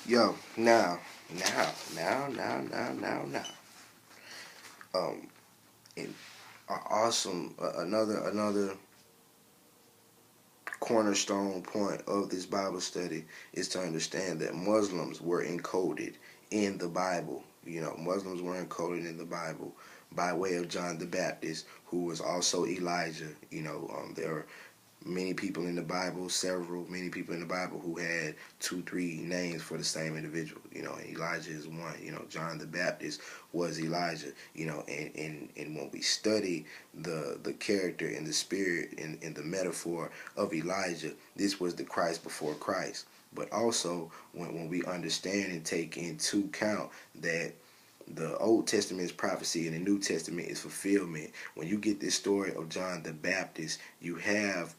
Yo, now. Um, and awesome. Another cornerstone point of this Bible study is to understand that Muslims were encoded in the Bible. You know, Muslims were encoded in the Bible by way of John the Baptist, who was also Elijah. There are many people in the Bible who had 2, 3 names for the same individual. And Elijah is one. John the Baptist was Elijah. And when we study the character and the spirit and the metaphor of Elijah, this was the Christ before Christ. But also, when we understand and take into account that the Old Testament is prophecy and the New Testament is fulfillment, when you get this story of John the Baptist, you have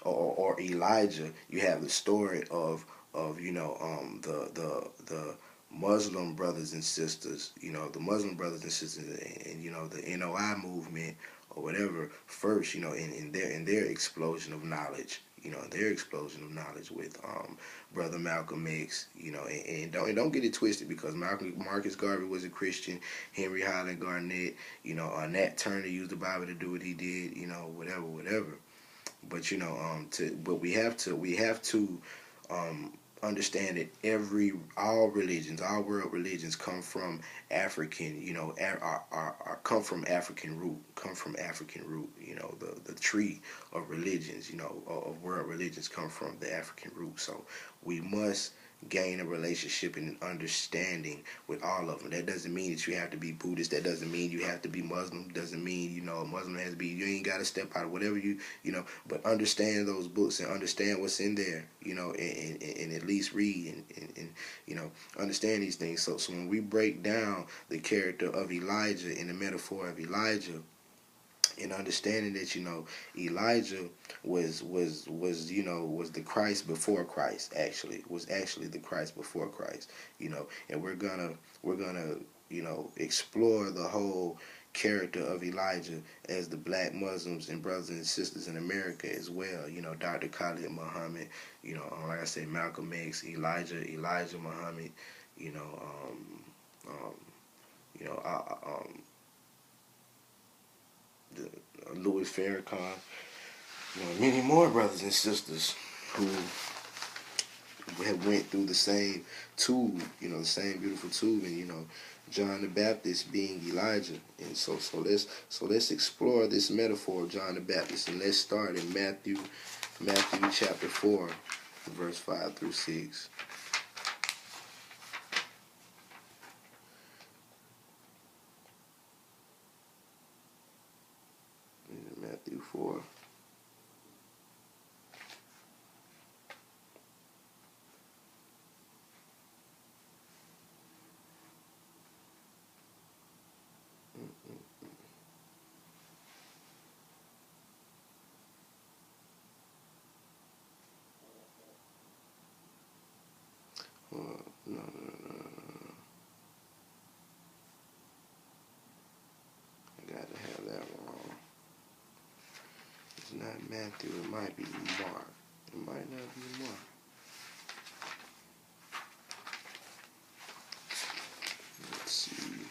or Elijah, you have the story of the Muslim brothers and sisters, and the NOI movement or whatever first, in their explosion of knowledge, with brother Malcolm X, and don't get it twisted, because Marcus Garvey was a Christian, Henry Highland Garnett, Nat Turner used the Bible to do what he did, whatever. But we have to understand that all world religions come from African, come from African root. The tree of religions, of world religions come from the African root. So we must gain a relationship and an understanding with all of them. That doesn't mean that you have to be Buddhist. That doesn't mean you have to be Muslim. Doesn't mean a Muslim has to be. You ain't got to step out of whatever but understand those books and understand what's in there. And at least read and understand these things. So when we break down the character of Elijah and the metaphor of Elijah, and understanding that Elijah was the Christ before Christ, was actually the Christ before Christ, and we're gonna explore the whole character of Elijah as the black Muslims and brothers and sisters in America as well. Dr. Khalid Muhammad, like I said, Malcolm X, Elijah Muhammad, you know, um, you know, Louis Farrakhan, many more brothers and sisters who have went through the same tube, the same beautiful tube, and John the Baptist being Elijah. And so let's explore this metaphor of John the Baptist, and let's start in Matthew chapter 4, verse 5 through 6. Matthew 4. No. I gotta have that wrong. It's not Matthew, it might be Mark. It might not be Mark. Let's see.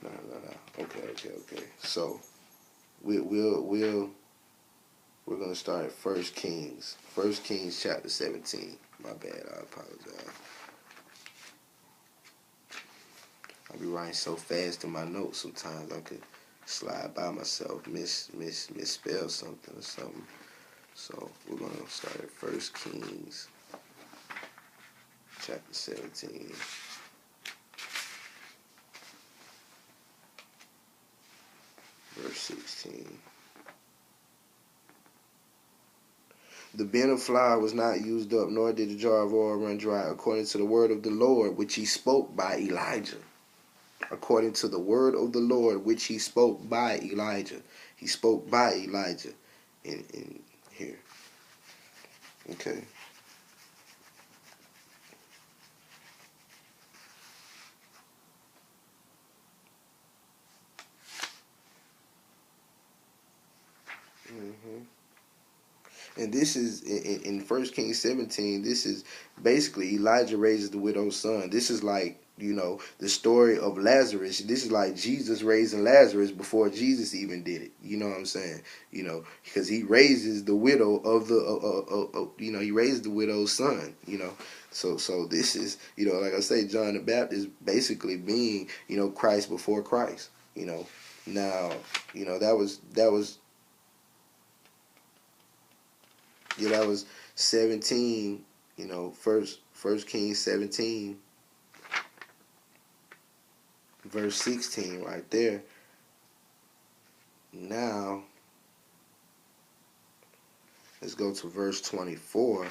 No. Okay. So we're gonna start at First Kings. First Kings chapter 17. My bad, I apologize. I be writing so fast in my notes sometimes I could slide by myself, misspell something or something. So we're gonna start at First Kings chapter 17. Verse 16. The bin of flour was not used up, nor did the jar of oil run dry, according to the word of the Lord, which he spoke by Elijah. According to the word of the Lord, which he spoke by Elijah. He spoke by Elijah in here. Okay. Mm-hmm. And this is in 1 Kings 17. This is basically Elijah raises the widow's son. This is like, the story of Lazarus. This is like Jesus raising Lazarus before Jesus even did it. You know what I'm saying? Because he raises the widow of he raised the widow's son. So this is, like I say, John the Baptist basically being, Christ before Christ. Now, that was 17. First Kings 17, verse 16, right there. Now, let's go to verse 24.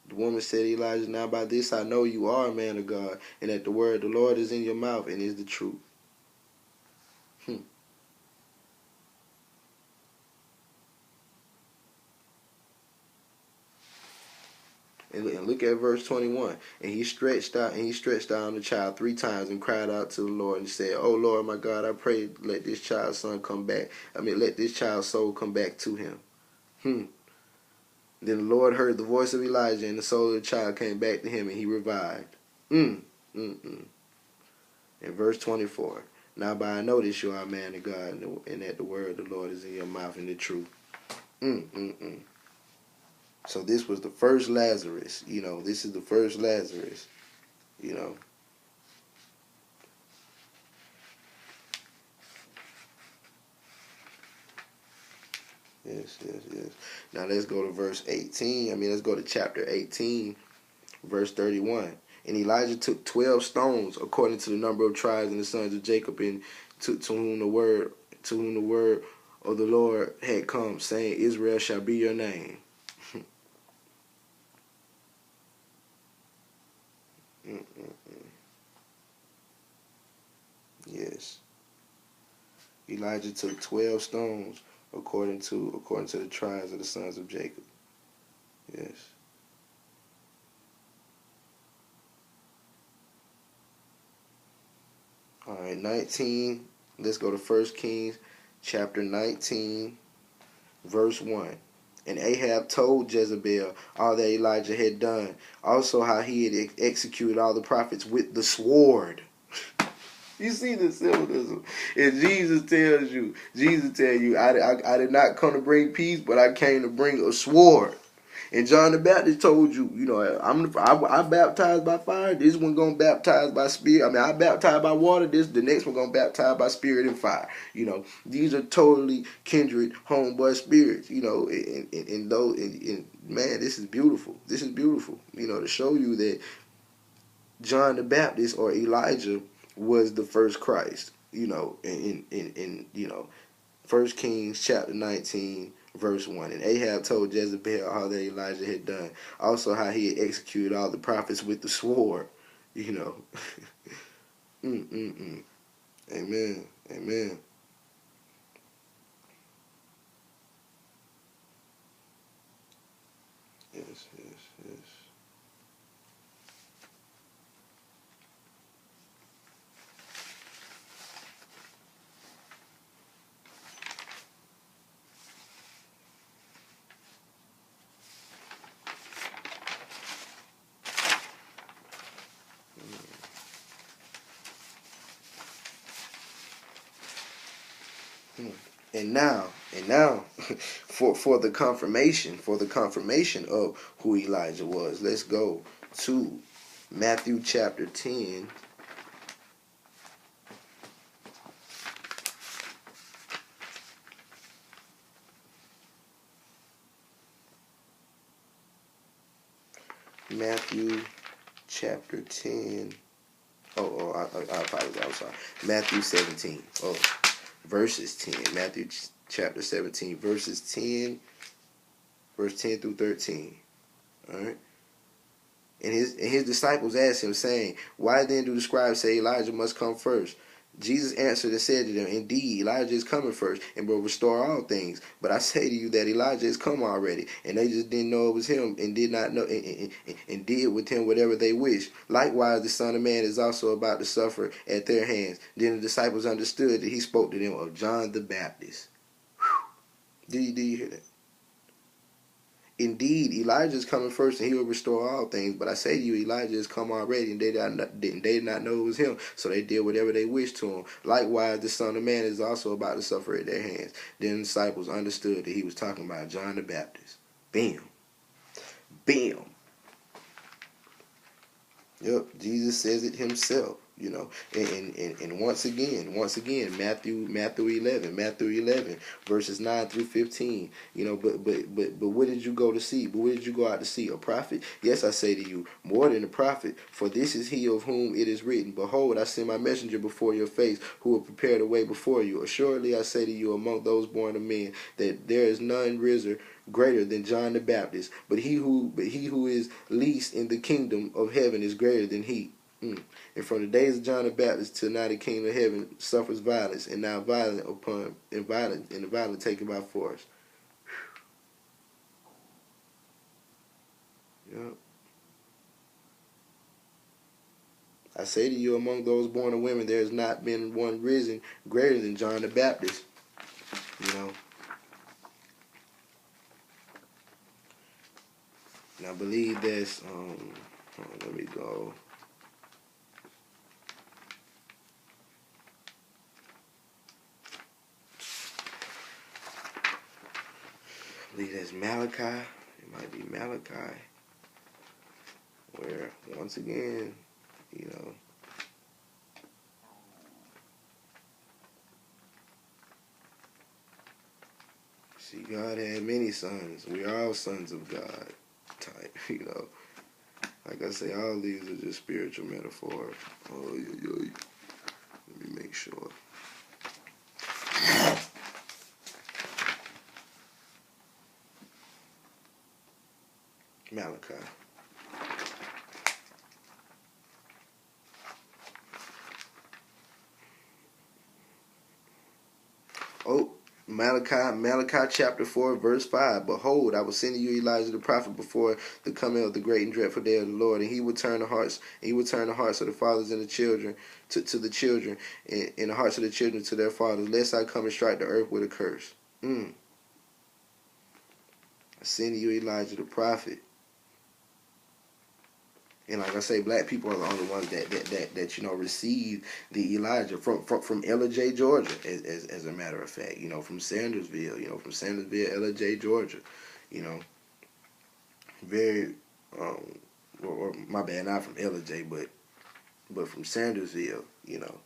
The woman said, Elijah, now by this I know you are a man of God, and that the word of the Lord is in your mouth and is the truth. And look at verse 21. And he stretched out the child 3 times and cried out to the Lord and said, "Oh Lord, my God, I pray, let this child's son come back. Let this child's soul come back to him." Then the Lord heard the voice of Elijah, and the soul of the child came back to him, and he revived. In verse 24. Now by I know this you are a man of God, and that the word of the Lord is in your mouth and the truth. So this was the first Lazarus. This is the first Lazarus. Yes. Now let's go to verse 18. Let's go to chapter 18, verse 31. And Elijah took 12 stones according to the number of tribes and the sons of Jacob, and to whom the word of the Lord had come, saying, Israel shall be your name. Yes. Elijah took 12 stones according to the tribes of the sons of Jacob. Yes. All right, 19. Let's go to 1 Kings chapter 19, verse 1. And Ahab told Jezebel all that Elijah had done, also how he had executed all the prophets with the sword. You see the symbolism. And Jesus tells you, I did not come to bring peace, but I came to bring a sword. And John the Baptist told you, I baptize by fire. This one gonna baptize by spirit. I baptize by water. The next one gonna baptize by spirit and fire. These are totally kindred homeboy spirits. And man, this is beautiful. This is beautiful. To show you that John the Baptist or Elijah was the first Christ. In 1 Kings chapter 19. Verse 1. And Ahab told Jezebel all that Elijah had done, also how he had executed all the prophets with the sword. Amen. Amen. Yes. And now, for the confirmation of who Elijah was, let's go to Matthew chapter 10. Matthew chapter 10. I apologize. I'm sorry. Matthew 17. Verses 10. Matthew chapter 17, verse 10 through 13. All right. And his disciples asked him, saying, Why then do the scribes say Elijah must come first? Jesus answered and said to them, Indeed, Elijah is coming first and will restore all things. But I say to you that Elijah has come already, and they just didn't know it was him, and did not know, and did with him whatever they wished. Likewise, the Son of Man is also about to suffer at their hands. Then the disciples understood that he spoke to them of John the Baptist. Do you hear that? Indeed, Elijah is coming first, and he will restore all things. But I say to you, Elijah has come already, and they did not know it was him. So they did whatever they wished to him. Likewise, the Son of Man is also about to suffer at their hands. Then the disciples understood that he was talking about John the Baptist. Bam. Bam. Yep, Jesus says it himself, you know. And once again, Matthew 11, verses 9 through 15, you know, but what did you go to see? But what did you go out to see? A prophet? Yes, I say to you, more than a prophet, for this is he of whom it is written, behold, I send my messenger before your face, who will prepare the way before you. Assuredly I say to you, among those born of men, that there is none risen greater than John the Baptist, but he who is least in the kingdom of heaven is greater than he. And from the days of John the Baptist till now the kingdom of heaven suffers violence, and now the violent taken by force. Yep. I say to you, among those born of women, there has not been one risen greater than John the Baptist. You know. And I believe that's let me go. I believe that's Malachi. It might be Malachi. Where once again, you know, see, God had many sons. We are all sons of God type, you know. Like I say, all these are just spiritual metaphors. Oh, Let me make sure. Malachi. Oh, Malachi chapter 4, verse 5. Behold, I will send to you Elijah the prophet before the coming of the great and dreadful day of the Lord, and he will turn the hearts of the fathers and the children to the children, and the hearts of the children to their fathers, lest I come and strike the earth with a curse. I send to you Elijah the prophet. And like I say, black people are the only ones that you know receive the Elijah from LJ, Georgia, as a matter of fact, you know, from Sandersville, LJ, Georgia, you know, very or my bad, not from LJ, but from Sandersville, you know.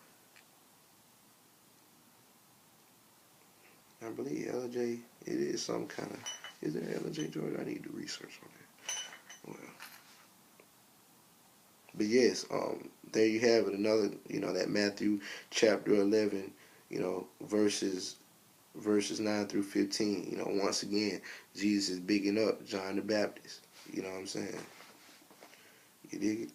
I believe LJ, it is some kind of, is there LJ, Georgia? I need to research on that. Well. But yes, there you have it. Another, you know, that Matthew chapter 11, you know, verses 9 through 15. You know, once again, Jesus is bigging up John the Baptist. You know what I'm saying? You dig it?